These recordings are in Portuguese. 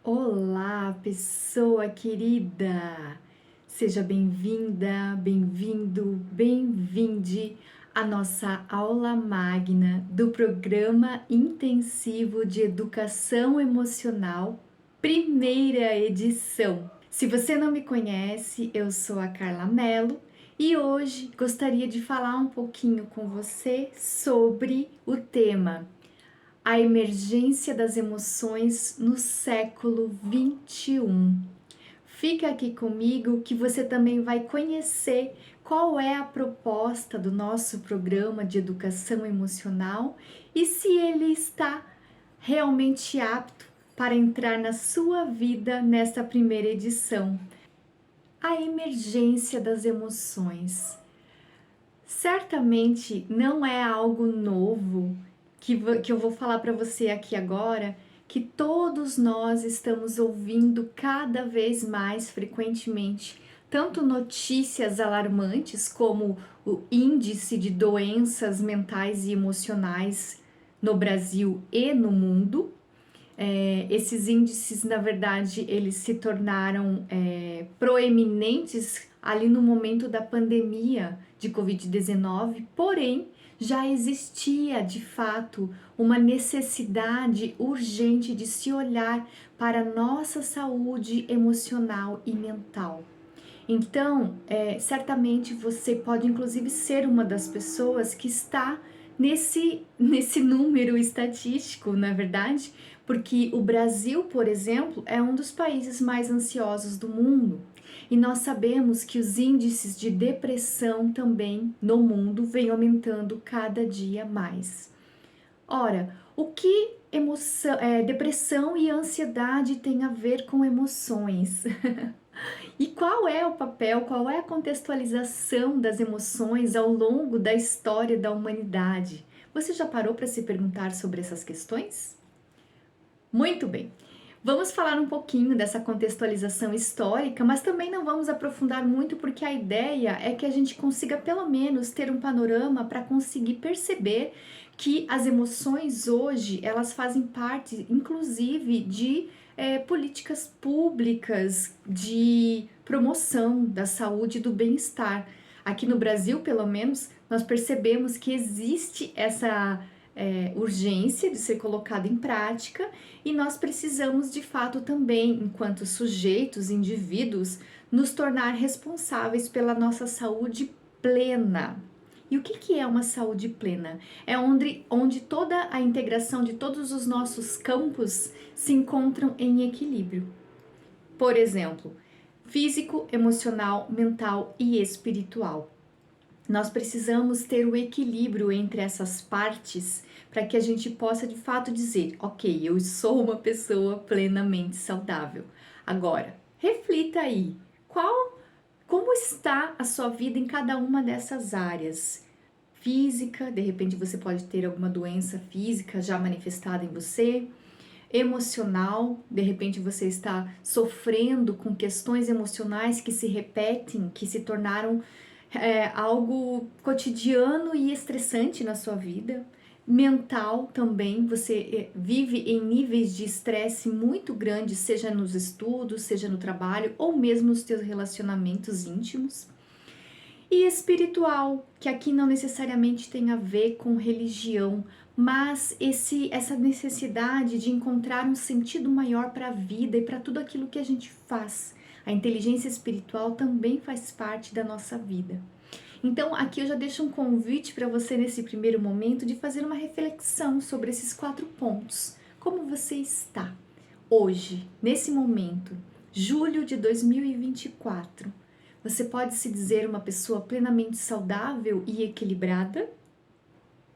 Olá, pessoa querida! Seja bem-vinda, bem-vindo, bem-vinde à nossa aula magna do Programa Intensivo de Educação Emocional, primeira edição. Se você não me conhece, eu sou a Carla Mello e hoje gostaria de falar um pouquinho com você sobre o tema a emergência das emoções no século XXI. Fica aqui comigo que você também vai conhecer qual é a proposta do nosso programa de educação emocional e se ele está realmente apto para entrar na sua vida nesta primeira edição. A emergência das emoções. Certamente não é algo novo que eu vou falar para você aqui agora, que todos nós estamos ouvindo cada vez mais frequentemente, tanto notícias alarmantes como o índice de doenças mentais e emocionais no Brasil e no mundo. Esses índices, na verdade, eles se tornaram proeminentes ali no momento da pandemia de Covid-19, porém já existia de fato uma necessidade urgente de se olhar para a nossa saúde emocional e mental. Então, certamente você pode inclusive ser uma das pessoas que está nesse número estatístico, na verdade, porque o Brasil, por exemplo, é um dos países mais ansiosos do mundo. E nós sabemos que os índices de depressão também no mundo vêm aumentando cada dia mais. Ora, o que depressão e ansiedade têm a ver com emoções? E qual é o papel, qual é a contextualização das emoções ao longo da história da humanidade? Você já parou para se perguntar sobre essas questões? Muito bem. Vamos falar um pouquinho dessa contextualização histórica, mas também não vamos aprofundar muito porque a ideia é que a gente consiga pelo menos ter um panorama para conseguir perceber que as emoções hoje elas fazem parte, inclusive, de políticas públicas de promoção da saúde e do bem-estar. Aqui no Brasil, pelo menos, nós percebemos que existe essa urgência de ser colocada em prática e nós precisamos de fato também, enquanto sujeitos, indivíduos, nos tornar responsáveis pela nossa saúde plena. E o que é uma saúde plena? É onde toda a integração de todos os nossos campos se encontram em equilíbrio. Por exemplo, físico, emocional, mental e espiritual. Nós precisamos ter o equilíbrio entre essas partes para que a gente possa de fato dizer, ok, eu sou uma pessoa plenamente saudável. Agora, reflita aí, como está a sua vida em cada uma dessas áreas? Física, de repente você pode ter alguma doença física já manifestada em você. Emocional, de repente você está sofrendo com questões emocionais que se repetem, que se tornaram algo cotidiano e estressante na sua vida. Mental também, você vive em níveis de estresse muito grandes, seja nos estudos, seja no trabalho ou mesmo nos seus relacionamentos íntimos. E espiritual, que aqui não necessariamente tem a ver com religião, mas essa necessidade de encontrar um sentido maior para a vida e para tudo aquilo que a gente faz. A inteligência espiritual também faz parte da nossa vida. Então, aqui eu já deixo um convite para você nesse primeiro momento de fazer uma reflexão sobre esses 4 pontos. Como você está hoje, nesse momento, julho de 2024? Você pode se dizer uma pessoa plenamente saudável e equilibrada?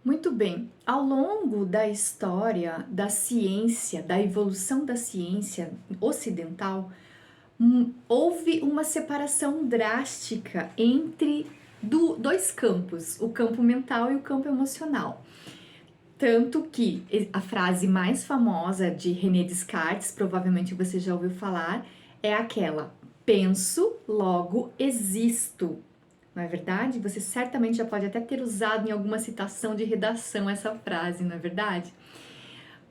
Muito bem, ao longo da história da ciência, da evolução da ciência ocidental, houve uma separação drástica entre dois campos, o campo mental e o campo emocional. Tanto que a frase mais famosa de René Descartes, provavelmente você já ouviu falar, é aquela: penso, logo existo. Não é verdade? Você certamente já pode até ter usado em alguma citação de redação essa frase, não é verdade?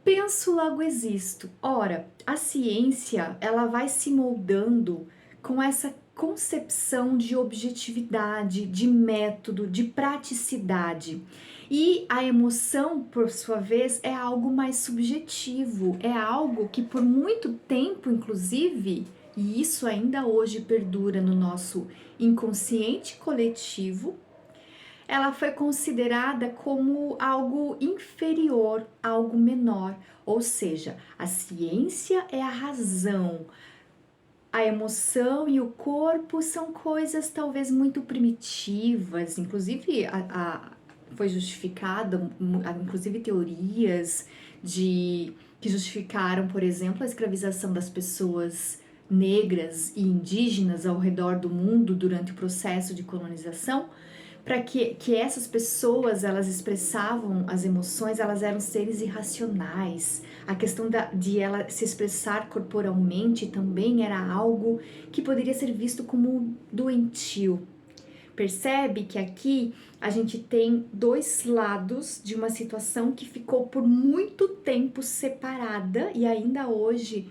Penso, logo existo. Ora, a ciência, ela vai se moldando com essa concepção de objetividade, de método, de praticidade. E a emoção, por sua vez, é algo mais subjetivo, é algo que por muito tempo, inclusive, e isso ainda hoje perdura no nosso inconsciente coletivo, ela foi considerada como algo inferior, algo menor. Ou seja, a ciência é a razão, a emoção e o corpo são coisas talvez muito primitivas, inclusive foi justificada, inclusive teorias que justificaram, por exemplo, a escravização das pessoas negras e indígenas ao redor do mundo durante o processo de colonização, para que essas pessoas, elas expressavam as emoções, elas eram seres irracionais. A questão de ela se expressar corporalmente também era algo que poderia ser visto como doentio. Percebe que aqui a gente tem dois lados de uma situação que ficou por muito tempo separada e ainda hoje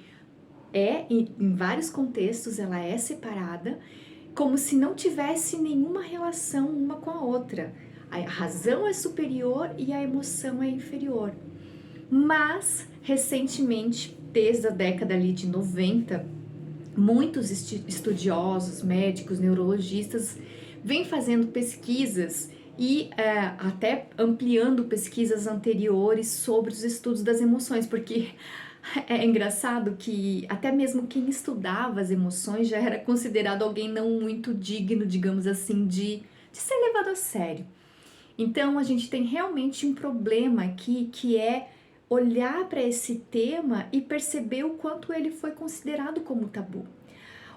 em vários contextos ela é separada, como se não tivesse nenhuma relação uma com a outra. A razão é superior e a emoção é inferior. Mas, recentemente, desde a década ali de 90, muitos estudiosos, médicos, neurologistas, vêm fazendo pesquisas e até ampliando pesquisas anteriores sobre os estudos das emoções, porque é engraçado que até mesmo quem estudava as emoções já era considerado alguém não muito digno, digamos assim, de ser levado a sério. Então a gente tem realmente um problema aqui que é olhar para esse tema e perceber o quanto ele foi considerado como tabu.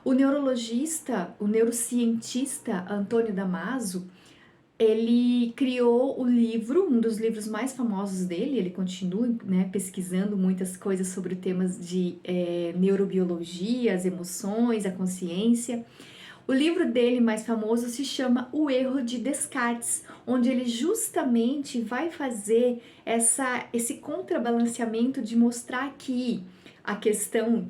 O neurologista, o neurocientista Antônio Damasio, ele criou o livro, um dos livros mais famosos dele, ele continua, né, pesquisando muitas coisas sobre temas de neurobiologia, as emoções, a consciência. O livro dele mais famoso se chama O Erro de Descartes, onde ele justamente vai fazer esse contrabalanceamento de mostrar que a questão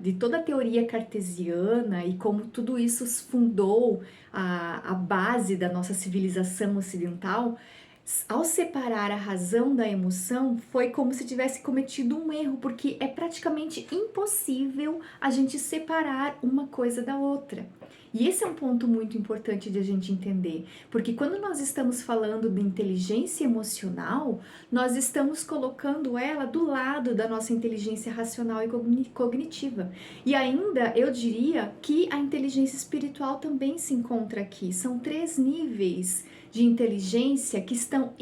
de toda a teoria cartesiana e como tudo isso fundou a base da nossa civilização ocidental, ao separar a razão da emoção, foi como se tivesse cometido um erro, porque é praticamente impossível a gente separar uma coisa da outra. E esse é um ponto muito importante de a gente entender, porque quando nós estamos falando de inteligência emocional, nós estamos colocando ela do lado da nossa inteligência racional e cognitiva. E ainda eu diria que a inteligência espiritual também se encontra aqui. São 3 níveis de inteligência que estão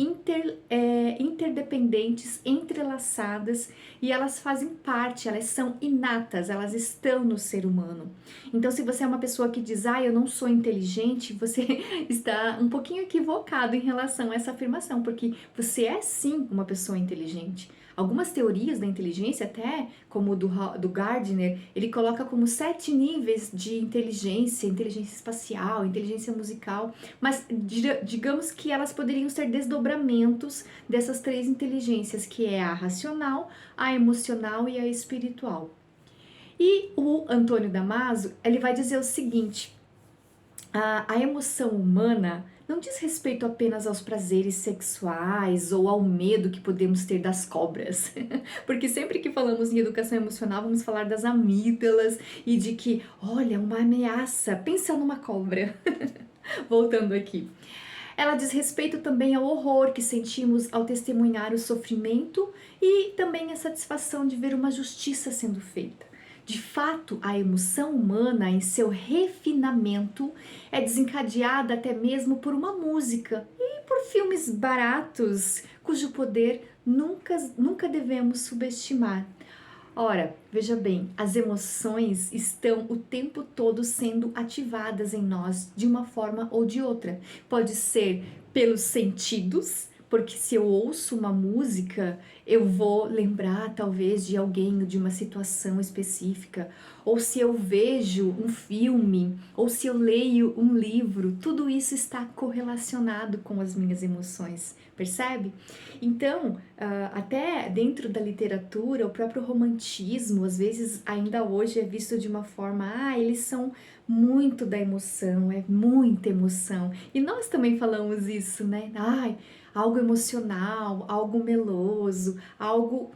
interdependentes, entrelaçadas, e elas fazem parte, elas são inatas, elas estão no ser humano. Então, se você é uma pessoa que diz, eu não sou inteligente, você está um pouquinho equivocado em relação a essa afirmação, porque você é sim uma pessoa inteligente. Algumas teorias da inteligência, até como do Gardner, ele coloca como 7 níveis de inteligência, inteligência espacial, inteligência musical, mas digamos que elas poderiam ser desdobramentos dessas 3 inteligências, que é a racional, a emocional e a espiritual. E o Antônio Damasio, ele vai dizer o seguinte: a emoção humana não diz respeito apenas aos prazeres sexuais ou ao medo que podemos ter das cobras. Porque sempre que falamos em educação emocional, vamos falar das amígdalas e de que, olha, uma ameaça, pensa numa cobra. Voltando aqui. Ela diz respeito também ao horror que sentimos ao testemunhar o sofrimento e também a satisfação de ver uma justiça sendo feita. De fato, a emoção humana, em seu refinamento, é desencadeada até mesmo por uma música e por filmes baratos, cujo poder nunca devemos subestimar. Ora, veja bem, as emoções estão o tempo todo sendo ativadas em nós de uma forma ou de outra. Pode ser pelos sentidos, porque se eu ouço uma música, eu vou lembrar talvez de alguém, de uma situação específica, ou se eu vejo um filme, ou se eu leio um livro, tudo isso está correlacionado com as minhas emoções, percebe? Então, até dentro da literatura, o próprio romantismo, às vezes ainda hoje é visto de uma forma, eles são muito da emoção, é muita emoção. E nós também falamos isso, né? Ai, algo emocional, algo meloso, algo.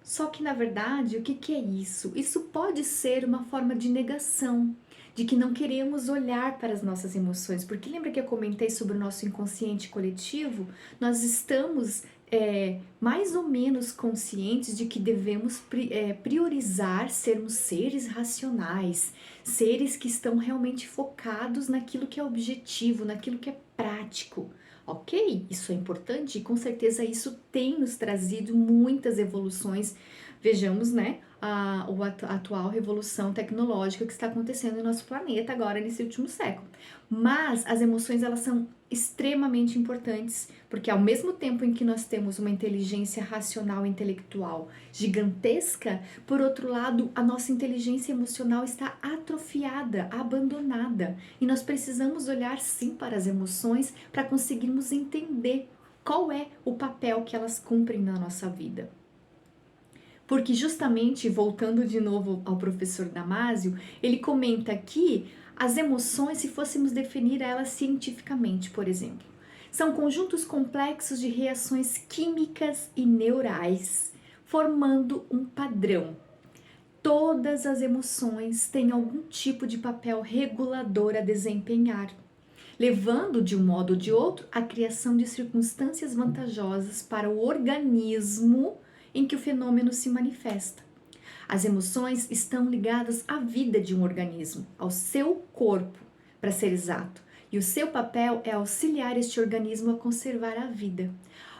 Só que na verdade, o que que é isso? Isso pode ser uma forma de negação, de que não queremos olhar para as nossas emoções, porque lembra que eu comentei sobre o nosso inconsciente coletivo? Nós estamos mais ou menos conscientes de que devemos priorizar sermos seres racionais, seres que estão realmente focados naquilo que é objetivo, naquilo que é prático. Ok, isso é importante e com certeza isso tem nos trazido muitas evoluções. Vejamos, né, a atual revolução tecnológica que está acontecendo no nosso planeta agora nesse último século. Mas as emoções, elas são extremamente importantes, porque ao mesmo tempo em que nós temos uma inteligência racional e intelectual gigantesca, por outro lado, a nossa inteligência emocional está atrofiada, abandonada, e nós precisamos olhar sim para as emoções para conseguirmos entender qual é o papel que elas cumprem na nossa vida. Porque justamente, voltando de novo ao professor Damásio, ele comenta que as emoções, se fôssemos definir elas cientificamente, por exemplo, são conjuntos complexos de reações químicas e neurais, formando um padrão. Todas as emoções têm algum tipo de papel regulador a desempenhar, levando de um modo ou de outro à criação de circunstâncias vantajosas para o organismo em que o fenômeno se manifesta. As emoções estão ligadas à vida de um organismo, ao seu corpo, para ser exato, e o seu papel é auxiliar este organismo a conservar a vida.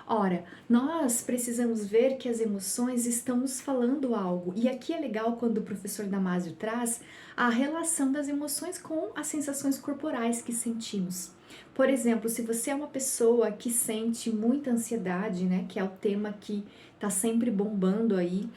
Ora, nós precisamos ver que as emoções estão nos falando algo, e aqui é legal quando o professor Damásio traz a relação das emoções com as sensações corporais que sentimos. Por exemplo, se você é uma pessoa que sente muita ansiedade, né, que é o tema que está sempre bombando aí,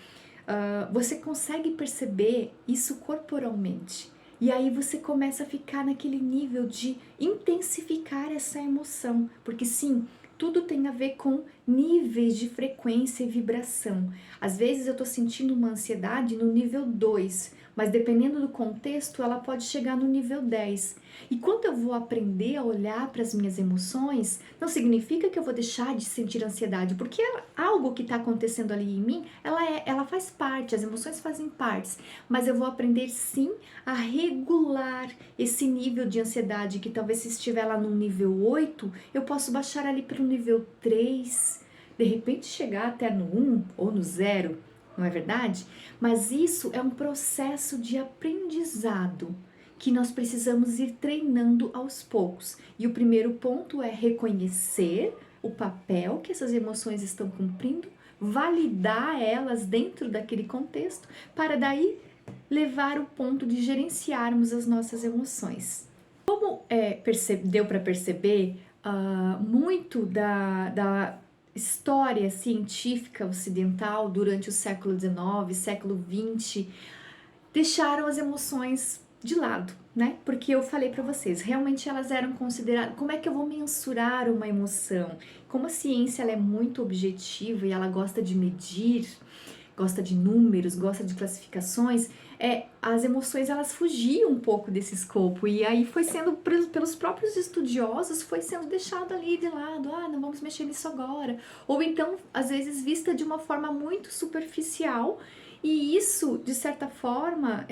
você consegue perceber isso corporalmente. E aí você começa a ficar naquele nível de intensificar essa emoção, porque sim, tudo tem a ver com níveis de frequência e vibração. Às vezes eu tô sentindo uma ansiedade no nível 2, mas dependendo do contexto, ela pode chegar no nível 10. E quando eu vou aprender a olhar para as minhas emoções, não significa que eu vou deixar de sentir ansiedade, porque algo que está acontecendo ali em mim, ela faz parte, as emoções fazem parte, mas eu vou aprender sim a regular esse nível de ansiedade, que talvez se estiver lá no nível 8, eu posso baixar ali para o nível 3, de repente chegar até no 1 ou no 0, não é verdade? Mas isso é um processo de aprendizado que nós precisamos ir treinando aos poucos. E o primeiro ponto é reconhecer o papel que essas emoções estão cumprindo, validar elas dentro daquele contexto, para daí levar o ponto de gerenciarmos as nossas emoções. Como deu para perceber, muito da história científica ocidental durante o século XIX, século XX, deixaram as emoções de lado, né? Porque eu falei para vocês, realmente elas eram consideradas. Como é que eu vou mensurar uma emoção? Como a ciência ela é muito objetiva e ela gosta de medir, gosta de números, gosta de classificações, as emoções elas fugiam um pouco desse escopo, e aí foi sendo, pelos próprios estudiosos, foi sendo deixado ali de lado, não vamos mexer nisso agora, ou então, às vezes, vista de uma forma muito superficial, e isso, de certa forma,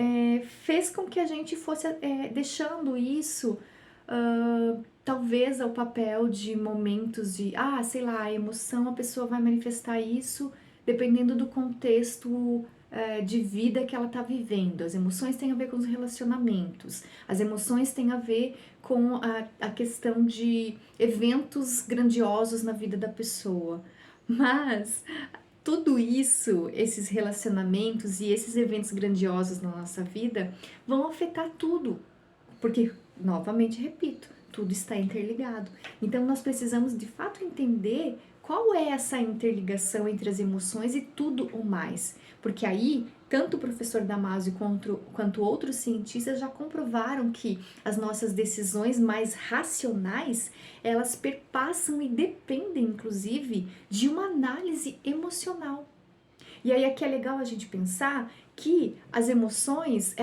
fez com que a gente fosse deixando isso, talvez ao papel de momentos de, sei lá, a emoção, a pessoa vai manifestar isso dependendo do contexto de vida que ela está vivendo. As emoções têm a ver com os relacionamentos, as emoções têm a ver com a questão de eventos grandiosos na vida da pessoa. Mas tudo isso, esses relacionamentos e esses eventos grandiosos na nossa vida vão afetar tudo, porque, novamente repito, tudo está interligado. Então nós precisamos de fato entender qual é essa interligação entre as emoções e tudo o mais. Porque aí, tanto o professor Damasio quanto outros cientistas já comprovaram que as nossas decisões mais racionais, elas perpassam e dependem, inclusive, de uma análise emocional. E aí aqui é legal a gente pensar que as emoções,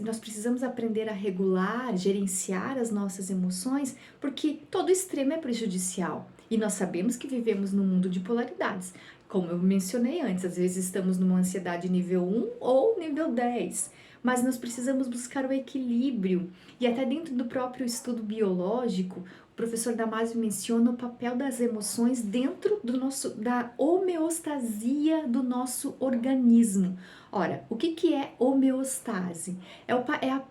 nós precisamos aprender a regular, gerenciar as nossas emoções, porque todo extremo é prejudicial. E nós sabemos que vivemos num mundo de polaridades. Como eu mencionei antes, às vezes estamos numa ansiedade nível 1 ou nível 10, mas nós precisamos buscar o equilíbrio. E até dentro do próprio estudo biológico, o professor Damasio menciona o papel das emoções dentro da homeostasia do nosso organismo. Ora, o que é homeostase?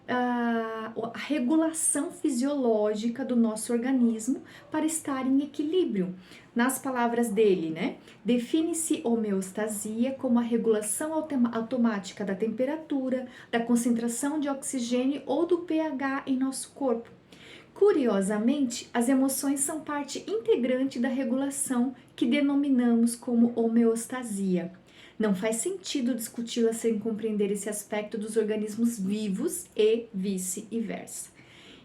A regulação fisiológica do nosso organismo para estar em equilíbrio. Nas palavras dele, né? Define-se homeostasia como a regulação automática da temperatura, da concentração de oxigênio ou do pH em nosso corpo. Curiosamente, as emoções são parte integrante da regulação que denominamos como homeostasia. Não faz sentido discuti-la sem compreender esse aspecto dos organismos vivos e vice-versa.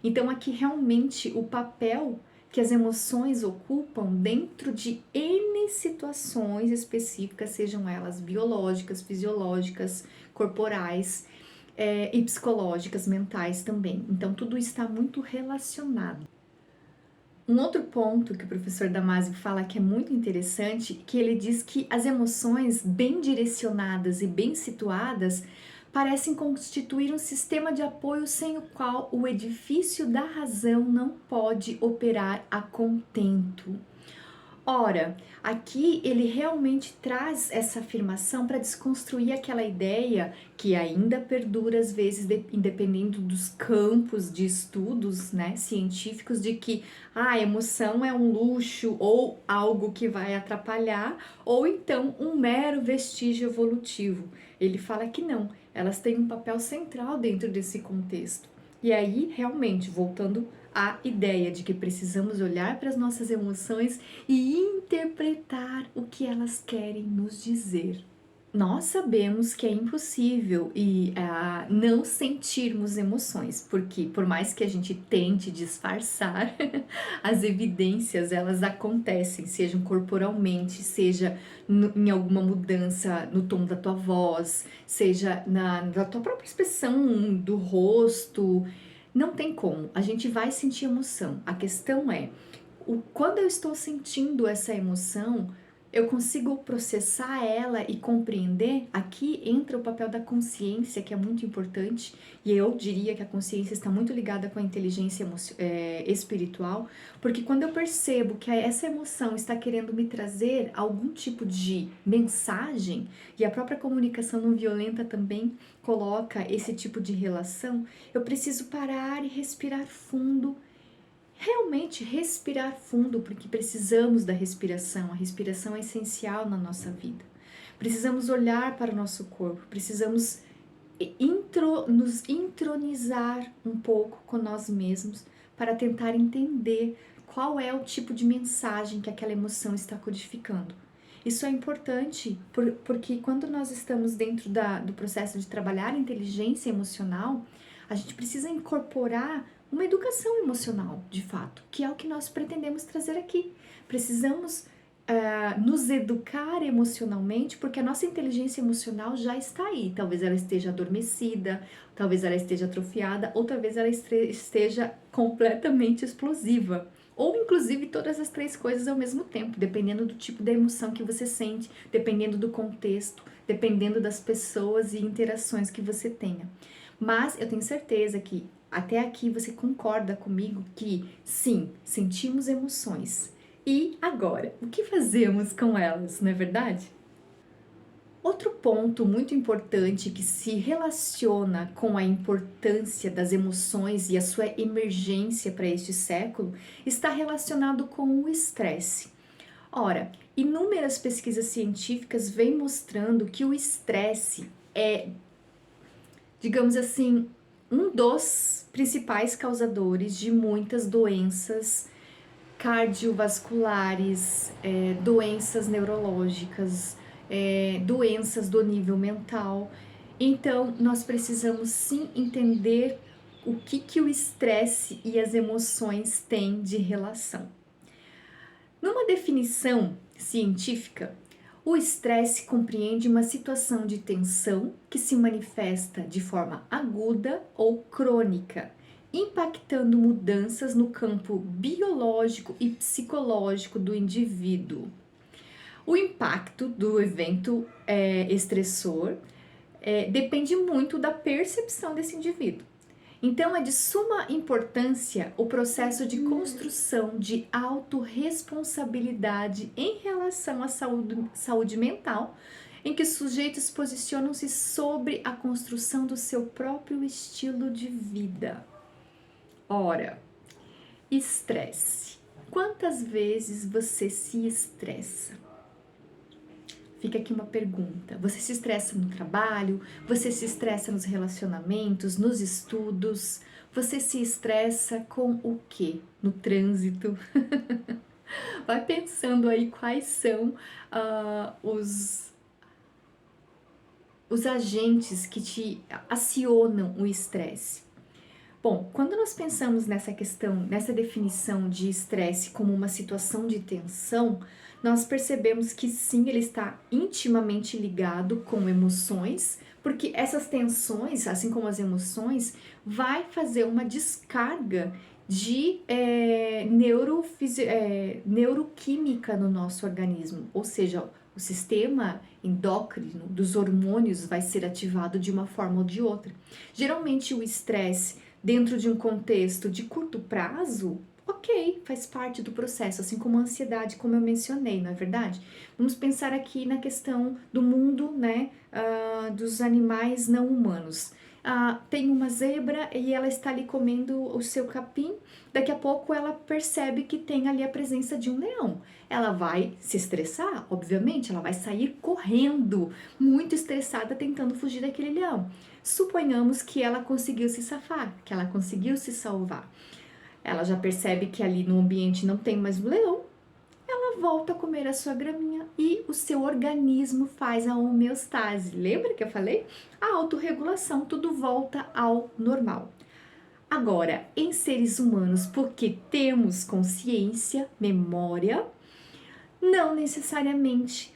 Então, aqui realmente o papel que as emoções ocupam dentro de N situações específicas, sejam elas biológicas, fisiológicas, corporais, e psicológicas, mentais também. Então, tudo está muito relacionado. Um outro ponto que o professor Damasio fala que é muito interessante, que ele diz que as emoções bem direcionadas e bem situadas parecem constituir um sistema de apoio sem o qual o edifício da razão não pode operar a contento. Ora, aqui ele realmente traz essa afirmação para desconstruir aquela ideia que ainda perdura às vezes, independendo dos campos de estudos, né, científicos, de que a emoção é um luxo ou algo que vai atrapalhar, ou então um mero vestígio evolutivo. Ele fala que não, elas têm um papel central dentro desse contexto. E aí, realmente, voltando à ideia de que precisamos olhar para as nossas emoções e interpretar o que elas querem nos dizer. Nós sabemos que é impossível não sentirmos emoções, porque por mais que a gente tente disfarçar, as evidências elas acontecem, sejam corporalmente, seja em alguma mudança no tom da tua voz, seja na tua própria expressão do rosto. Não tem como, a gente vai sentir emoção. A questão é, quando eu estou sentindo essa emoção, eu consigo processar ela e compreender. Aqui entra o papel da consciência, que é muito importante, e eu diria que a consciência está muito ligada com a inteligência espiritual, porque quando eu percebo que essa emoção está querendo me trazer algum tipo de mensagem, e a própria comunicação não violenta também coloca esse tipo de relação, eu preciso parar e respirar fundo. Realmente respirar fundo, porque precisamos da respiração. A respiração é essencial na nossa vida. Precisamos olhar para o nosso corpo, precisamos nos intronizar um pouco com nós mesmos para tentar entender qual é o tipo de mensagem que aquela emoção está codificando. Isso é importante porque quando nós estamos dentro do processo de trabalhar a inteligência emocional, a gente precisa incorporar uma educação emocional, de fato, que é o que nós pretendemos trazer aqui. Precisamos nos educar emocionalmente, porque a nossa inteligência emocional já está aí. Talvez ela esteja adormecida, talvez ela esteja atrofiada, ou talvez ela esteja completamente explosiva. Ou inclusive todas as três coisas ao mesmo tempo, dependendo do tipo de emoção que você sente, dependendo do contexto, dependendo das pessoas e interações que você tenha. Mas eu tenho certeza que até aqui você concorda comigo que sim, sentimos emoções. E agora, o que fazemos com elas, não é verdade? Outro ponto muito importante que se relaciona com a importância das emoções e a sua emergência para este século está relacionado com o estresse. Ora, inúmeras pesquisas científicas vêm mostrando que o estresse é, digamos assim, um dos principais causadores de muitas doenças cardiovasculares, doenças neurológicas, doenças do nível mental. Então, nós precisamos sim entender o que o estresse e as emoções têm de relação. Numa definição científica, o estresse compreende uma situação de tensão que se manifesta de forma aguda ou crônica, impactando mudanças no campo biológico e psicológico do indivíduo. O impacto do evento estressor depende muito da percepção desse indivíduo. Então, é de suma importância o processo de construção de autorresponsabilidade em relação à saúde mental, em que os sujeitos posicionam-se sobre a construção do seu próprio estilo de vida. Ora, estresse. Quantas vezes você se estressa? Fica aqui uma pergunta. Você se estressa no trabalho? Você se estressa nos relacionamentos, nos estudos? Você se estressa com o quê? No trânsito? Vai pensando aí quais são os agentes que te acionam o estresse. Bom, quando nós pensamos nessa questão, nessa definição de estresse como uma situação de tensão, nós percebemos que sim, ele está intimamente ligado com emoções, porque essas tensões, assim como as emoções, vai fazer uma descarga de neuroquímica no nosso organismo, ou seja, o sistema endócrino dos hormônios vai ser ativado de uma forma ou de outra. Geralmente o estresse dentro de um contexto de curto prazo, ok, faz parte do processo, assim como a ansiedade, como eu mencionei, não é verdade? Vamos pensar aqui na questão do mundo, né, dos animais não humanos. Tem uma zebra e ela está ali comendo o seu capim, daqui a pouco ela percebe que tem ali a presença de um leão. Ela vai se estressar, obviamente, ela vai sair correndo, muito estressada, tentando fugir daquele leão. Suponhamos que ela conseguiu se safar, que ela conseguiu se salvar. Ela já percebe que ali no ambiente não tem mais um leão, ela volta a comer a sua graminha e o seu organismo faz a homeostase. Lembra que eu falei? A autorregulação, tudo volta ao normal. Agora, em seres humanos, porque temos consciência, memória, não necessariamente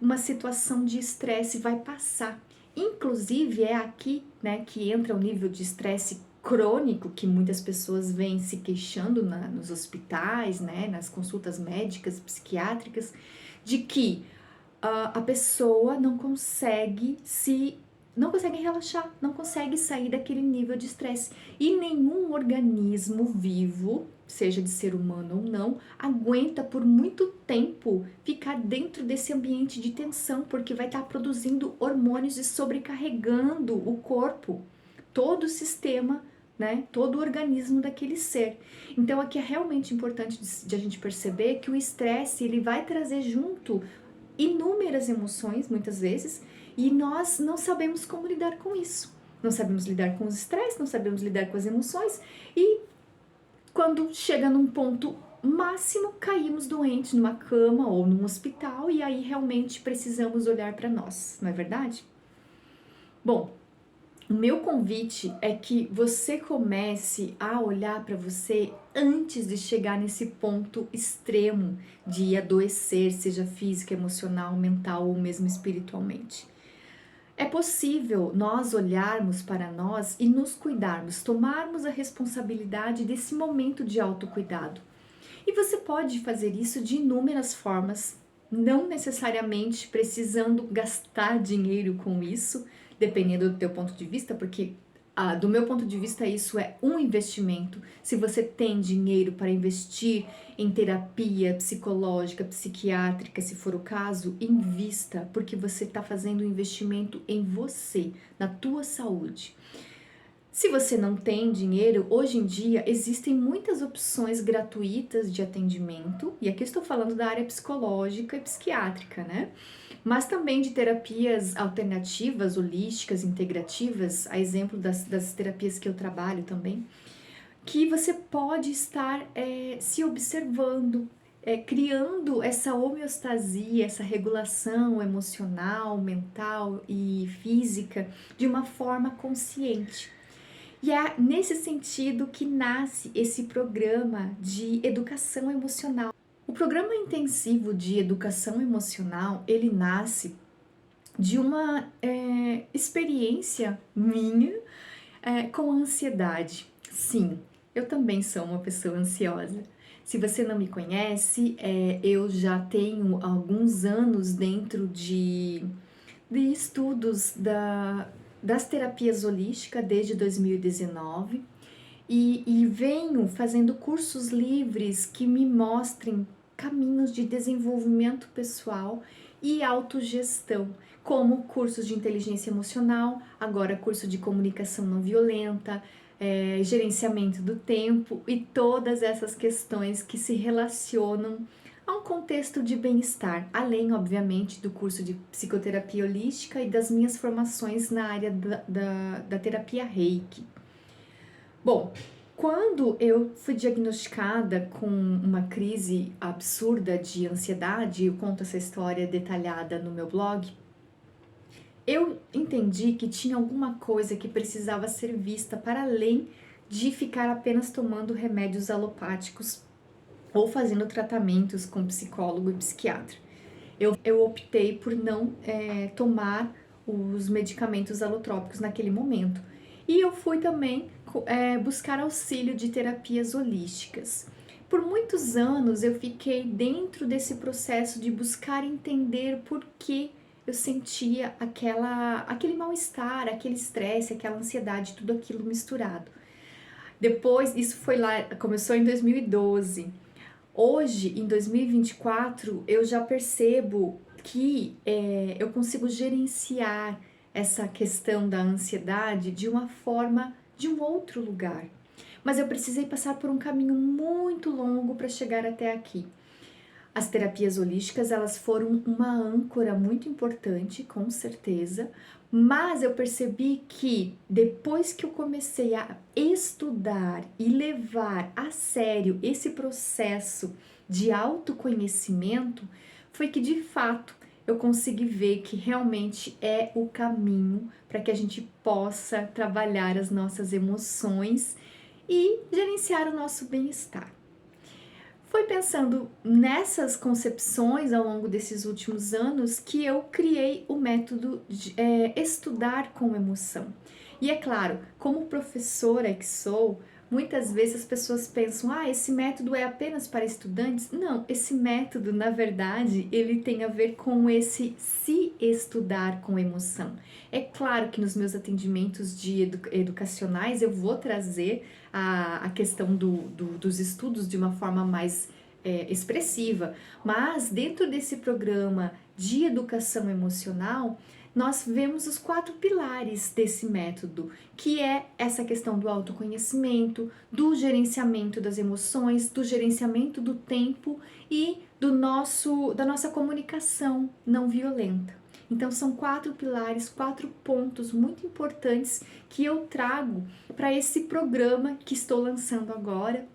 uma situação de estresse vai passar. Inclusive, é aqui, né, que entra o nível de estresse crônico que muitas pessoas vêm se queixando nos hospitais, né, nas consultas médicas, psiquiátricas, de que a pessoa não consegue relaxar, não consegue sair daquele nível de estresse. E nenhum organismo vivo, seja de ser humano ou não, aguenta por muito tempo ficar dentro desse ambiente de tensão, porque vai estar produzindo hormônios e sobrecarregando o corpo, todo o sistema, né, todo o organismo daquele ser. Então aqui é realmente importante de a gente perceber que o estresse, ele vai trazer junto inúmeras emoções, muitas vezes, e nós não sabemos como lidar com isso. Não sabemos lidar com os estresses, não sabemos lidar com as emoções, e quando chega num ponto máximo, caímos doentes numa cama ou num hospital, e aí realmente precisamos olhar para nós, não é verdade? Bom, o meu convite é que você comece a olhar para você antes de chegar nesse ponto extremo de adoecer, seja física, emocional, mental ou mesmo espiritualmente. É possível nós olharmos para nós e nos cuidarmos, tomarmos a responsabilidade desse momento de autocuidado. E você pode fazer isso de inúmeras formas, não necessariamente precisando gastar dinheiro com isso, dependendo do teu ponto de vista, porque do meu ponto de vista isso é um investimento. Se você tem dinheiro para investir em terapia psicológica, psiquiátrica, se for o caso, invista, porque você está fazendo um investimento em você, na tua saúde. Se você não tem dinheiro, hoje em dia existem muitas opções gratuitas de atendimento, e aqui eu estou falando da área psicológica e psiquiátrica, né? Mas também de terapias alternativas, holísticas, integrativas, a exemplo das terapias que eu trabalho também, que você pode estar se observando, criando essa homeostasia, essa regulação emocional, mental e física de uma forma consciente. E é nesse sentido que nasce esse programa de educação emocional. O programa intensivo de educação emocional, ele nasce de uma experiência minha com a ansiedade. Sim, eu também sou uma pessoa ansiosa. Se você não me conhece, eu já tenho alguns anos dentro de estudos das terapias holísticas desde 2019 e venho fazendo cursos livres que me mostrem caminhos de desenvolvimento pessoal e autogestão, como cursos de inteligência emocional, agora curso de comunicação não violenta, gerenciamento do tempo e todas essas questões que se relacionam a um contexto de bem-estar, além, obviamente, do curso de psicoterapia holística e das minhas formações na área da terapia Reiki. Bom, quando eu fui diagnosticada com uma crise absurda de ansiedade, eu conto essa história detalhada no meu blog, eu entendi que tinha alguma coisa que precisava ser vista para além de ficar apenas tomando remédios alopáticos ou fazendo tratamentos com psicólogo e psiquiatra. Eu optei por não tomar os medicamentos alotrópicos naquele momento. E eu fui também buscar auxílio de terapias holísticas. Por muitos anos eu fiquei dentro desse processo de buscar entender por que eu sentia aquele mal-estar, aquele estresse, aquela ansiedade, tudo aquilo misturado. Depois, isso foi lá, começou em 2012. Hoje, em 2024, eu já percebo que eu consigo gerenciar essa questão da ansiedade de uma forma, de um outro lugar. Mas eu precisei passar por um caminho muito longo para chegar até aqui. As terapias holísticas, elas foram uma âncora muito importante, com certeza, mas eu percebi que depois que eu comecei a estudar e levar a sério esse processo de autoconhecimento, foi que de fato eu consegui ver que realmente é o caminho para que a gente possa trabalhar as nossas emoções e gerenciar o nosso bem-estar. Foi pensando nessas concepções ao longo desses últimos anos que eu criei o método de estudar com emoção. E é claro, como professora que sou, muitas vezes as pessoas pensam, esse método é apenas para estudantes. Não, esse método, na verdade, ele tem a ver com esse se estudar com emoção. É claro que nos meus atendimentos educacionais eu vou trazer a questão dos estudos de uma forma mais expressiva, mas dentro desse programa de educação emocional, nós vemos os 4 pilares desse método, que é essa questão do autoconhecimento, do gerenciamento das emoções, do gerenciamento do tempo e da nossa comunicação não violenta. Então são 4 pilares, 4 pontos muito importantes que eu trago para esse programa que estou lançando agora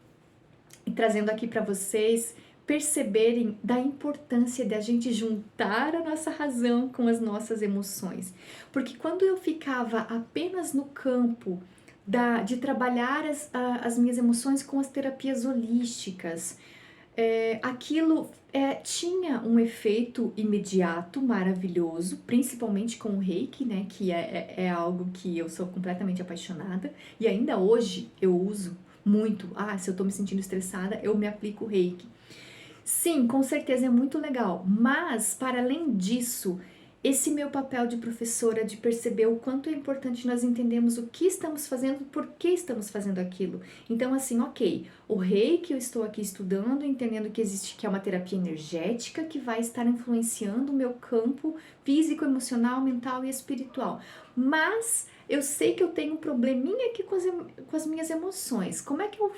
e trazendo aqui para vocês perceberem da importância de a gente juntar a nossa razão com as nossas emoções. Porque quando eu ficava apenas no campo de trabalhar as minhas emoções com as terapias holísticas, aquilo tinha um efeito imediato, maravilhoso, principalmente com o Reiki, né, que é algo que eu sou completamente apaixonada, e ainda hoje eu uso muito. Se eu tô me sentindo estressada, eu me aplico o Reiki. Sim, com certeza é muito legal, mas para além disso, esse meu papel de professora, de perceber o quanto é importante nós entendermos o que estamos fazendo, por que estamos fazendo aquilo. Então, assim, ok, o Reiki eu estou aqui estudando, entendendo que é uma terapia energética que vai estar influenciando o meu campo físico, emocional, mental e espiritual. Mas eu sei que eu tenho um probleminha aqui com as minhas emoções. Como é que eu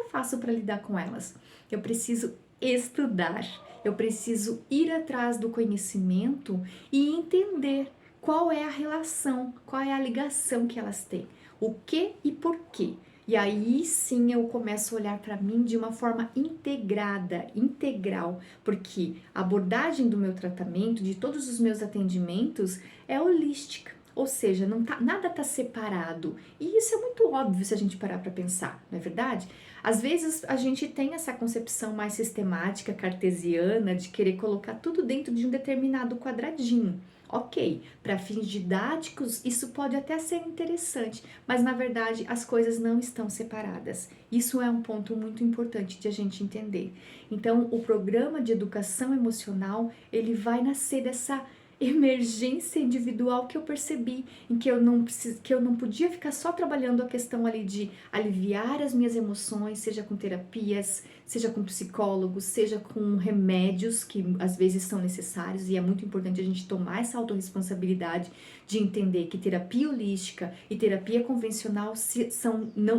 faço para lidar com elas? Eu preciso estudar, eu preciso ir atrás do conhecimento e entender qual é a relação, qual é a ligação que elas têm, o que e por quê. E aí sim eu começo a olhar para mim de uma forma integrada, integral, porque a abordagem do meu tratamento, de todos os meus atendimentos, é holística. Ou seja, nada está separado. E isso é muito óbvio se a gente parar para pensar, não é verdade? Às vezes a gente tem essa concepção mais sistemática, cartesiana, de querer colocar tudo dentro de um determinado quadradinho. Ok, para fins didáticos isso pode até ser interessante, mas na verdade as coisas não estão separadas. Isso é um ponto muito importante de a gente entender. Então, o programa de educação emocional, ele vai nascer dessa emergência individual que eu percebi, em que que eu não podia ficar só trabalhando a questão ali de aliviar as minhas emoções, seja com terapias, seja com psicólogos, seja com remédios que às vezes são necessários, e é muito importante a gente tomar essa autorresponsabilidade de entender que terapia holística e terapia convencional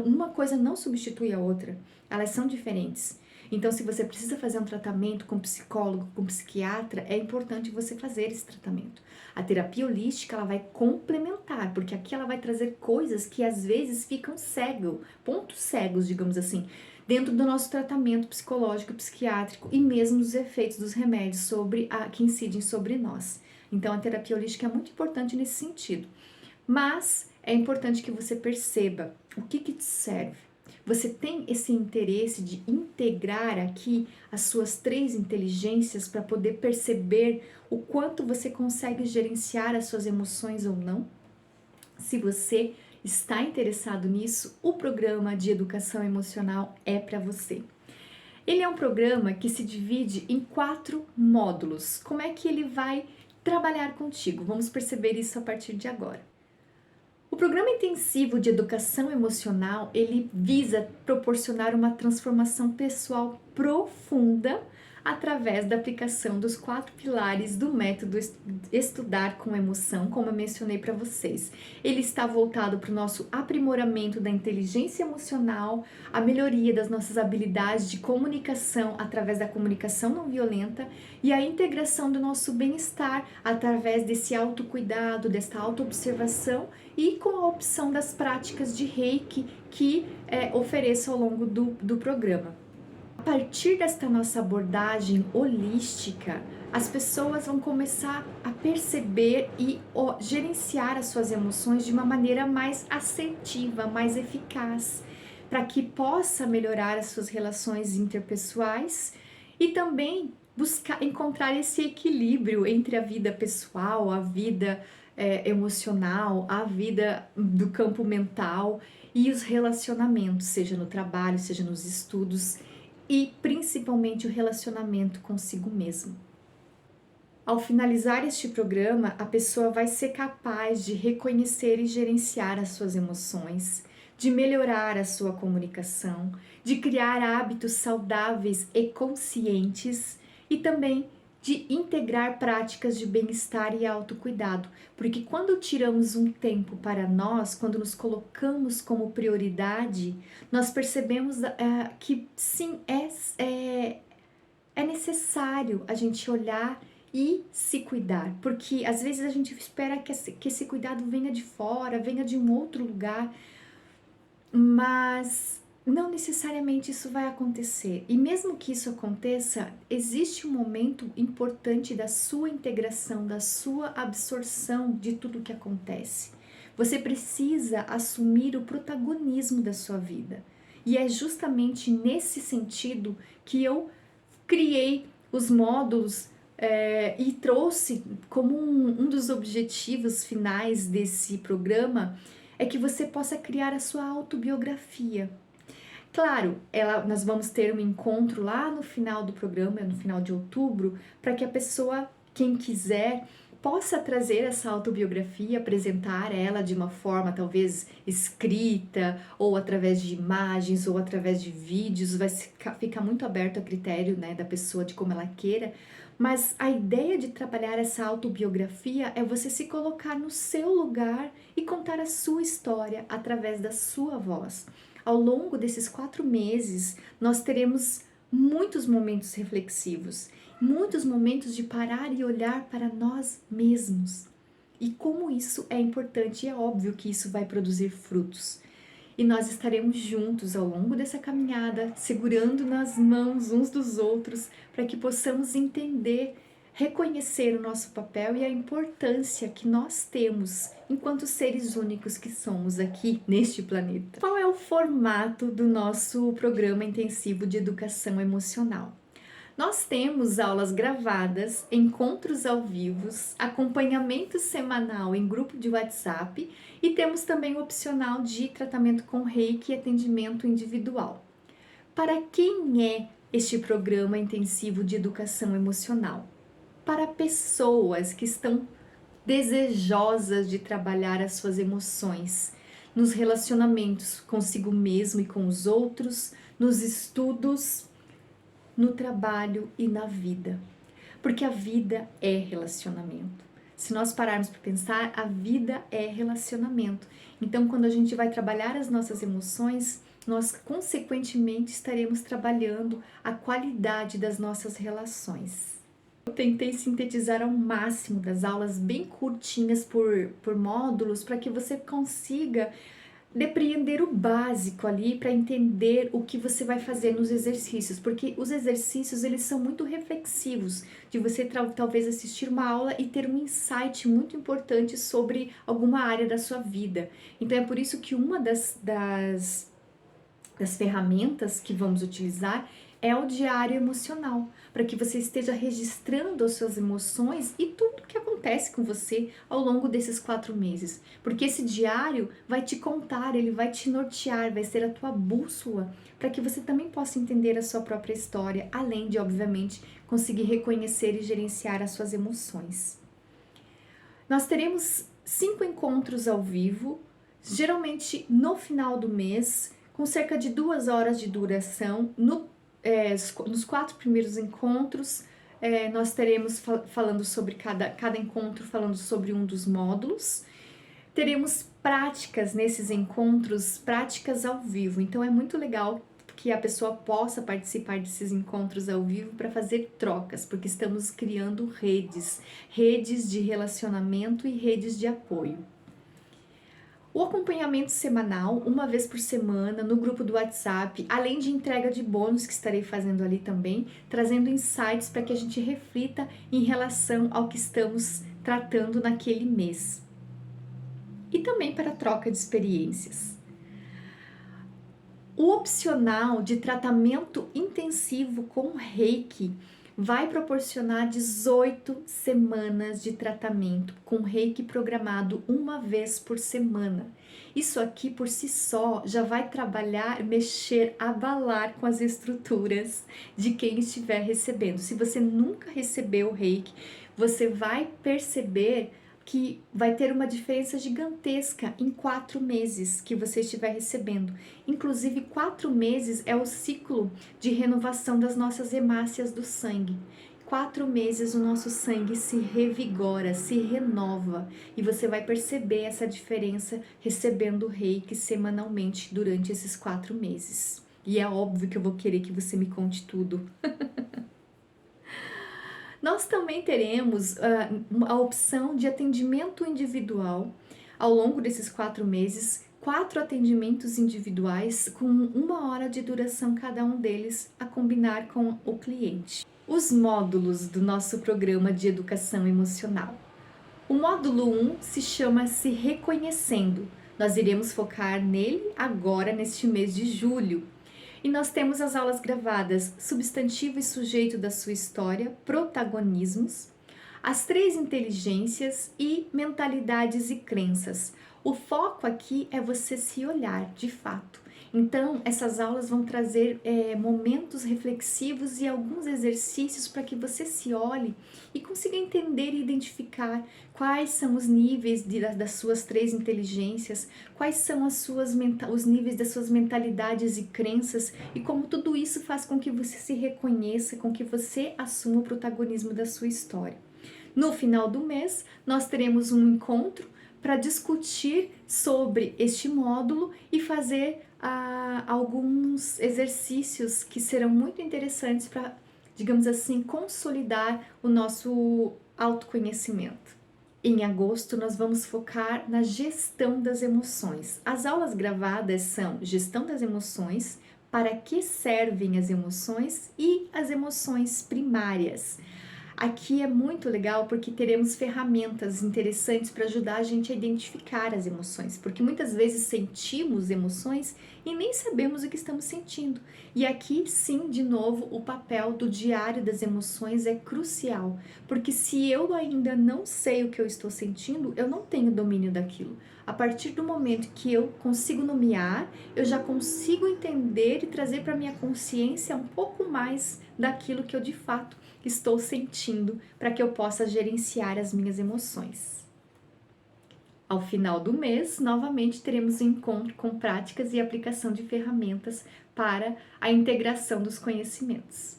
uma coisa não substitui a outra, elas são diferentes. Então, se você precisa fazer um tratamento com psicólogo, com psiquiatra, é importante você fazer esse tratamento. A terapia holística, ela vai complementar, porque aqui ela vai trazer coisas que às vezes ficam pontos cegos, digamos assim, dentro do nosso tratamento psicológico, psiquiátrico e mesmo os efeitos dos remédios que incidem sobre nós. Então, a terapia holística é muito importante nesse sentido. Mas é importante que você perceba o que te serve. Você tem esse interesse de integrar aqui as suas 3 inteligências para poder perceber o quanto você consegue gerenciar as suas emoções ou não? Se você está interessado nisso, o programa de educação emocional é para você. Ele é um programa que se divide em 4 módulos. Como é que ele vai trabalhar contigo? Vamos perceber isso a partir de agora. O programa intensivo de educação emocional, ele visa proporcionar uma transformação pessoal profunda através da aplicação dos 4 pilares do método Estudar com Emoção, como eu mencionei para vocês. Ele está voltado para o nosso aprimoramento da inteligência emocional, a melhoria das nossas habilidades de comunicação através da comunicação não violenta e a integração do nosso bem-estar através desse autocuidado, desta autoobservação e com a opção das práticas de Reiki que ofereço ao longo do programa. A partir desta nossa abordagem holística, as pessoas vão começar a perceber e gerenciar as suas emoções de uma maneira mais assertiva, mais eficaz, para que possa melhorar as suas relações interpessoais e também encontrar esse equilíbrio entre a vida pessoal, a vida emocional, a vida do campo mental e os relacionamentos, seja no trabalho, seja nos estudos, e principalmente o relacionamento consigo mesmo. Ao finalizar este programa, a pessoa vai ser capaz de reconhecer e gerenciar as suas emoções, de melhorar a sua comunicação, de criar hábitos saudáveis e conscientes e também de integrar práticas de bem-estar e autocuidado, porque quando tiramos um tempo para nós, quando nos colocamos como prioridade, nós percebemos que sim, é necessário a gente olhar e se cuidar, porque às vezes a gente espera que esse cuidado venha de fora, venha de um outro lugar, mas não necessariamente isso vai acontecer. E mesmo que isso aconteça, existe um momento importante da sua integração, da sua absorção de tudo que acontece. Você precisa assumir o protagonismo da sua vida. E é justamente nesse sentido que eu criei os módulos e trouxe como um dos objetivos finais desse programa é que você possa criar a sua autobiografia. Claro, nós vamos ter um encontro lá no final do programa, no final de outubro, para que a pessoa, quem quiser, possa trazer essa autobiografia, apresentar ela de uma forma talvez escrita, ou através de imagens, ou através de vídeos, vai ficar muito aberto a critério, né, da pessoa de como ela queira, Mas a ideia de trabalhar essa autobiografia é você se colocar no seu lugar e contar a sua história através da sua voz. Ao longo desses 4 meses, nós teremos muitos momentos reflexivos, muitos momentos de parar e olhar para nós mesmos. E como isso é importante, é óbvio que isso vai produzir frutos. E nós estaremos juntos ao longo dessa caminhada, segurando nas mãos uns dos outros, para que possamos entender, reconhecer o nosso papel e a importância que nós temos enquanto seres únicos que somos aqui neste planeta. Qual é o formato do nosso programa intensivo de educação emocional? Nós temos aulas gravadas, encontros ao vivo, acompanhamento semanal em grupo de WhatsApp e temos também o opcional de tratamento com Reiki e atendimento individual. Para quem é este programa intensivo de educação emocional? Para pessoas que estão desejosas de trabalhar as suas emoções, nos relacionamentos consigo mesmo e com os outros, nos estudos, no trabalho e na vida. Porque a vida é relacionamento. Se nós pararmos para pensar, a vida é relacionamento. Então, quando a gente vai trabalhar as nossas emoções, nós consequentemente estaremos trabalhando a qualidade das nossas relações. Eu tentei sintetizar ao máximo das aulas bem curtinhas por módulos para que você consiga depreender o básico ali para entender o que você vai fazer nos exercícios, porque os exercícios eles são muito reflexivos, de você talvez assistir uma aula e ter um insight muito importante sobre alguma área da sua vida. Então é por isso que uma das ferramentas que vamos utilizar é o diário emocional, para que você esteja registrando as suas emoções e tudo que acontece com você ao longo desses 4 meses. Porque esse diário vai te contar, ele vai te nortear, vai ser a tua bússola, para que você também possa entender a sua própria história, além de, obviamente, conseguir reconhecer e gerenciar as suas emoções. Nós teremos 5 encontros ao vivo, geralmente no final do mês, com cerca de 2 horas de duração. Nos 4 primeiros encontros, nós teremos falando sobre cada encontro, falando sobre um dos módulos. Teremos práticas nesses encontros, práticas ao vivo. Então é muito legal que a pessoa possa participar desses encontros ao vivo para fazer trocas, porque estamos criando redes de relacionamento e redes de apoio. O acompanhamento semanal, uma vez por semana, no grupo do WhatsApp, além de entrega de bônus que estarei fazendo ali também, trazendo insights para que a gente reflita em relação ao que estamos tratando naquele mês. E também para troca de experiências. O opcional de tratamento intensivo com Reiki vai proporcionar 18 semanas de tratamento com Reiki programado uma vez por semana. Isso aqui por si só já vai trabalhar, mexer, abalar com as estruturas de quem estiver recebendo. Se você nunca recebeu Reiki, você vai perceber que vai ter uma diferença gigantesca em 4 meses que você estiver recebendo. Inclusive, 4 meses é o ciclo de renovação das nossas hemácias do sangue. 4 meses o nosso sangue se revigora, se renova e você vai perceber essa diferença recebendo o Reiki semanalmente durante esses 4 meses. E é óbvio que eu vou querer que você me conte tudo. Nós também teremos a opção de atendimento individual ao longo desses 4 meses, 4 atendimentos individuais com 1 hora de duração cada um deles a combinar com o cliente. Os módulos do nosso programa de educação emocional. O módulo 1 se chama Se Reconhecendo. Nós iremos focar nele agora neste mês de julho. E nós temos as aulas gravadas Substantivo e Sujeito da Sua História, Protagonismos, as 3 inteligências e Mentalidades e Crenças. O foco aqui é você se olhar de fato. Então, essas aulas vão trazer momentos reflexivos e alguns exercícios para que você se olhe e consiga entender e identificar quais são os níveis das suas três inteligências, quais são os níveis das suas mentalidades e crenças e como tudo isso faz com que você se reconheça, com que você assuma o protagonismo da sua história. No final do mês, nós teremos um encontro para discutir sobre este módulo e fazer alguns exercícios que serão muito interessantes para, digamos assim, consolidar o nosso autoconhecimento. Em agosto, nós vamos focar na gestão das emoções. As aulas gravadas são gestão das emoções, para que servem as emoções e as emoções primárias. Aqui é muito legal porque teremos ferramentas interessantes para ajudar a gente a identificar as emoções, porque muitas vezes sentimos emoções e nem sabemos o que estamos sentindo. E aqui sim, de novo, o papel do diário das emoções é crucial, porque se eu ainda não sei o que eu estou sentindo, eu não tenho domínio daquilo. A partir do momento que eu consigo nomear, eu já consigo entender e trazer para minha consciência um pouco mais daquilo que eu de fato estou sentindo para que eu possa gerenciar as minhas emoções. Ao final do mês, novamente teremos um encontro com práticas e aplicação de ferramentas para a integração dos conhecimentos.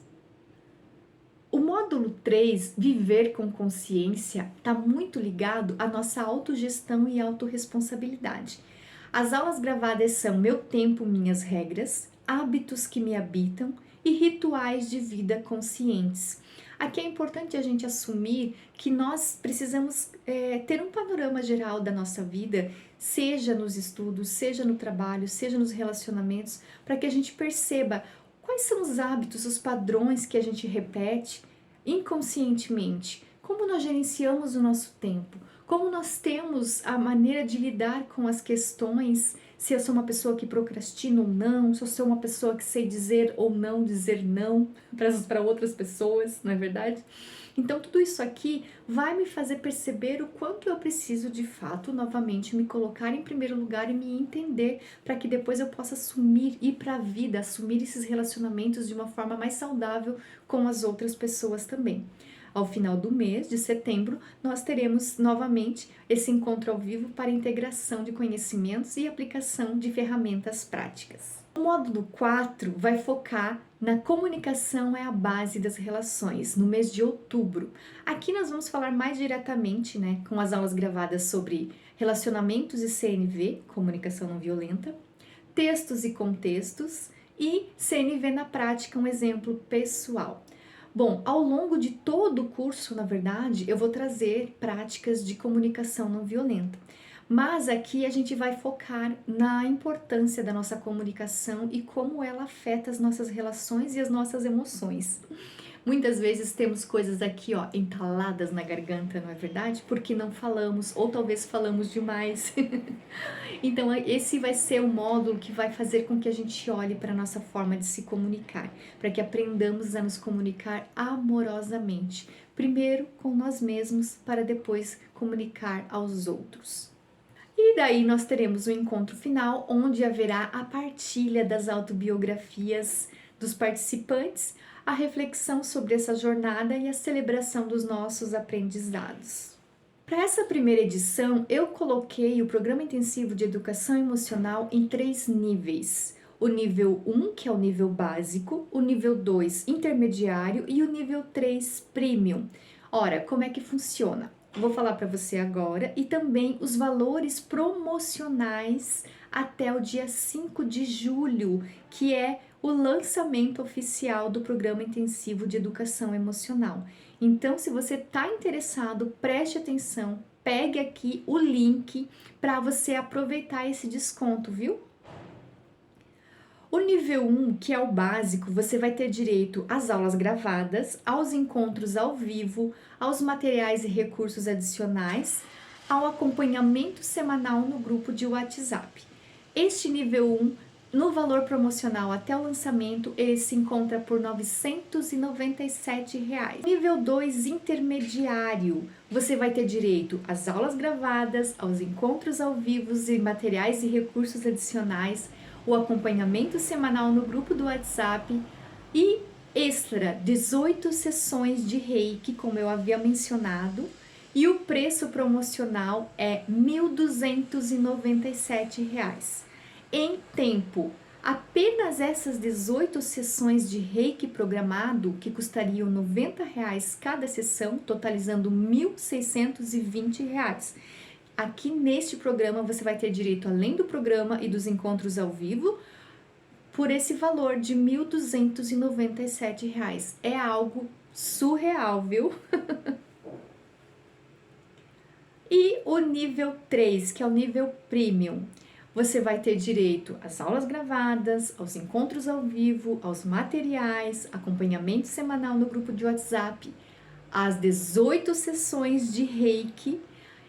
O módulo 3, Viver com Consciência, está muito ligado à nossa autogestão e autorresponsabilidade. As aulas gravadas são Meu Tempo, Minhas Regras, Hábitos que me Habitam e Rituais de Vida Conscientes. Aqui é importante a gente assumir que nós precisamos ter um panorama geral da nossa vida, seja nos estudos, seja no trabalho, seja nos relacionamentos, para que a gente perceba quais são os hábitos, os padrões que a gente repete inconscientemente, como nós gerenciamos o nosso tempo, como nós temos a maneira de lidar com as questões, se eu sou uma pessoa que procrastina ou não, se eu sou uma pessoa que sei dizer ou não dizer não para outras pessoas, não é verdade? Então tudo isso aqui vai me fazer perceber o quanto eu preciso de fato novamente me colocar em primeiro lugar e me entender para que depois eu possa assumir, ir para a vida, assumir esses relacionamentos de uma forma mais saudável com as outras pessoas também. Ao final do mês de setembro, nós teremos novamente esse encontro ao vivo para integração de conhecimentos e aplicação de ferramentas práticas. O módulo 4 vai focar na comunicação é a base das relações, no mês de outubro. Aqui nós vamos falar mais diretamente, com as aulas gravadas sobre relacionamentos e CNV, comunicação não violenta, textos e contextos e CNV na prática, um exemplo pessoal. Bom, ao longo de todo o curso, na verdade, eu vou trazer práticas de comunicação não violenta. Mas aqui a gente vai focar na importância da nossa comunicação e como ela afeta as nossas relações e as nossas emoções. Muitas vezes temos coisas aqui, entaladas na garganta, não é verdade? Porque não falamos, ou talvez falamos demais. Então, esse vai ser o módulo que vai fazer com que a gente olhe para a nossa forma de se comunicar, para que aprendamos a nos comunicar amorosamente. Primeiro com nós mesmos, para depois comunicar aos outros. E daí nós teremos o encontro final, onde haverá a partilha das autobiografias dos participantes, a reflexão sobre essa jornada e a celebração dos nossos aprendizados. Para essa primeira edição, eu coloquei o Programa Intensivo de Educação Emocional em 3 níveis. O nível 1, que é o nível básico, o nível 2, intermediário e o nível 3, premium. Ora, como é que funciona? Vou falar para você agora e também os valores promocionais até o dia 5 de julho, que é o lançamento oficial do Programa Intensivo de Educação Emocional. Então, se você está interessado, preste atenção, pegue aqui o link para você aproveitar esse desconto, viu? O nível 1, que é o básico, você vai ter direito às aulas gravadas, aos encontros ao vivo, aos materiais e recursos adicionais, ao acompanhamento semanal no grupo de WhatsApp. Este nível 1 No valor promocional até o lançamento, ele se encontra por R$ 997. Nível 2 intermediário, você vai ter direito às aulas gravadas, aos encontros ao vivo e materiais e recursos adicionais, o acompanhamento semanal no grupo do WhatsApp e extra 18 sessões de reiki, como eu havia mencionado, e o preço promocional é R$ 1.297. Em tempo, apenas essas 18 sessões de reiki programado, que custariam R$ 90 cada sessão, totalizando R$ 1.620. Aqui neste programa você vai ter direito, além do programa e dos encontros ao vivo, por esse valor de R$ 1.297. É algo surreal, viu? E o nível 3, que é o nível premium, você vai ter direito às aulas gravadas, aos encontros ao vivo, aos materiais, acompanhamento semanal no grupo de WhatsApp, às 18 sessões de reiki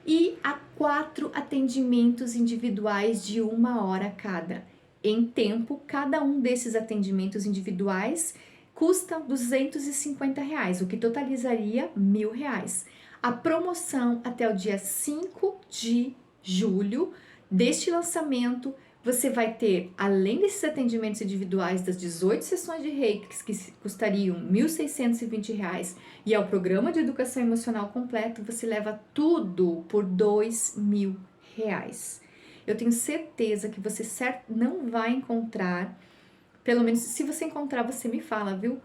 e a 4 atendimentos individuais de 1 hora cada. Em tempo, cada um desses atendimentos individuais custa R$ 250, o que totalizaria R$ 1.000. A promoção até o dia 5 de julho deste lançamento, você vai ter, além desses atendimentos individuais das 18 sessões de reiki, que custariam R$ 1.620, e ao programa de educação emocional completo, você leva tudo por R$ 2.000. Eu tenho certeza que você não vai encontrar, pelo menos se você encontrar, você me fala, viu?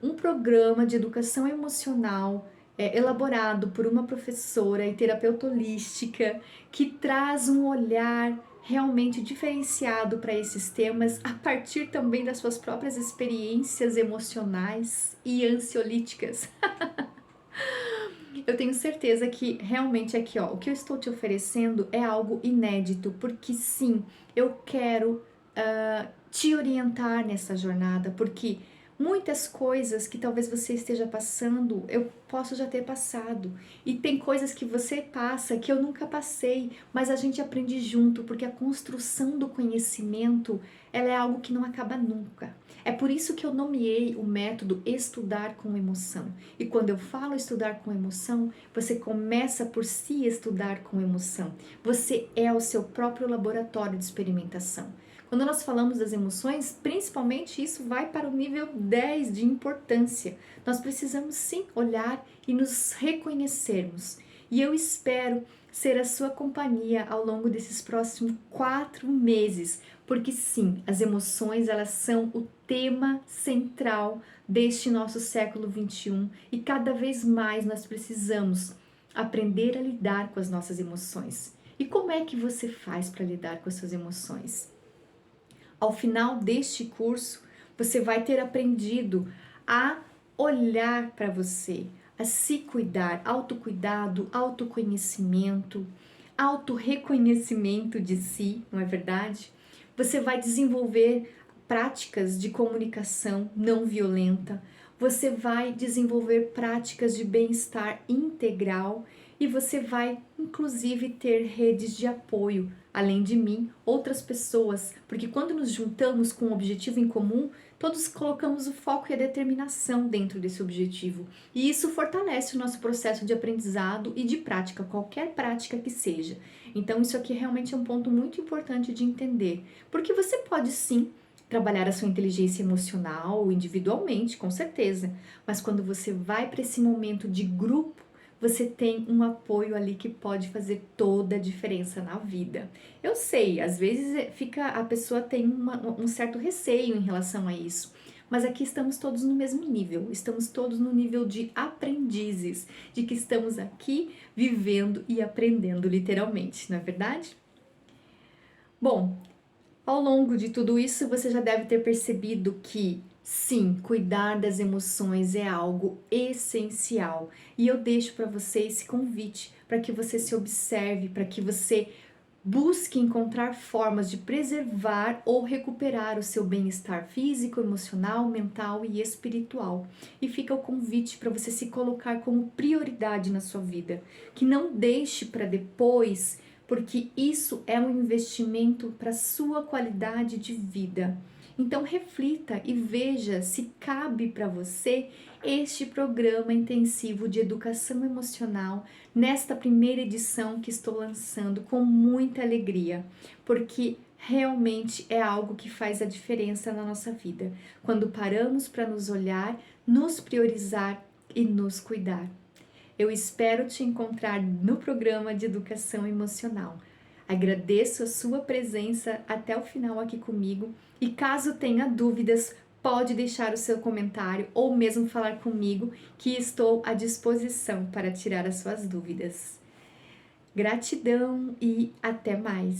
Um programa de educação emocional elaborado por uma professora e terapeuta holística que traz um olhar realmente diferenciado para esses temas a partir também das suas próprias experiências emocionais e ansiolíticas. Eu tenho certeza que realmente aqui, ó, o que eu estou te oferecendo é algo inédito, porque sim, eu quero te orientar nessa jornada, porque muitas coisas que talvez você esteja passando, eu posso já ter passado. E tem coisas que você passa que eu nunca passei, mas a gente aprende junto, porque a construção do conhecimento, ela é algo que não acaba nunca. É por isso que eu nomeei o método estudar com emoção. E quando eu falo estudar com emoção, você começa por se estudar com emoção. Você é o seu próprio laboratório de experimentação. Quando nós falamos das emoções, principalmente isso vai para o nível 10 de importância. Nós precisamos sim olhar e nos reconhecermos. E eu espero ser a sua companhia ao longo desses próximos 4 meses, porque sim, as emoções elas são o tema central deste nosso século 21 e cada vez mais nós precisamos aprender a lidar com as nossas emoções. E como é que você faz para lidar com as suas emoções? Ao final deste curso, você vai ter aprendido a olhar para você, a se cuidar, autocuidado, autoconhecimento, autorreconhecimento de si, não é verdade? Você vai desenvolver práticas de comunicação não violenta, você vai desenvolver práticas de bem-estar integral e você vai, inclusive, ter redes de apoio, além de mim, outras pessoas, porque quando nos juntamos com um objetivo em comum, todos colocamos o foco e a determinação dentro desse objetivo. E isso fortalece o nosso processo de aprendizado e de prática, qualquer prática que seja. Então, isso aqui realmente é um ponto muito importante de entender, porque você pode sim trabalhar a sua inteligência emocional individualmente, com certeza, mas quando você vai para esse momento de grupo, você tem um apoio ali que pode fazer toda a diferença na vida. Eu sei, às vezes a pessoa tem um certo receio em relação a isso, mas aqui estamos todos no mesmo nível, estamos todos no nível de aprendizes, de que estamos aqui vivendo e aprendendo literalmente, não é verdade? Bom, ao longo de tudo isso, você já deve ter percebido que, sim, cuidar das emoções é algo essencial. E eu deixo para você esse convite para que você se observe, para que você busque encontrar formas de preservar ou recuperar o seu bem-estar físico, emocional, mental e espiritual. E fica o convite para você se colocar como prioridade na sua vida, que não deixe para depois, porque isso é um investimento para a sua qualidade de vida. Então reflita e veja se cabe para você este programa intensivo de educação emocional nesta primeira edição que estou lançando com muita alegria, porque realmente é algo que faz a diferença na nossa vida, quando paramos para nos olhar, nos priorizar e nos cuidar. Eu espero te encontrar no programa de educação emocional. Agradeço a sua presença até o final aqui comigo e caso tenha dúvidas, pode deixar o seu comentário ou mesmo falar comigo que estou à disposição para tirar as suas dúvidas. Gratidão e até mais!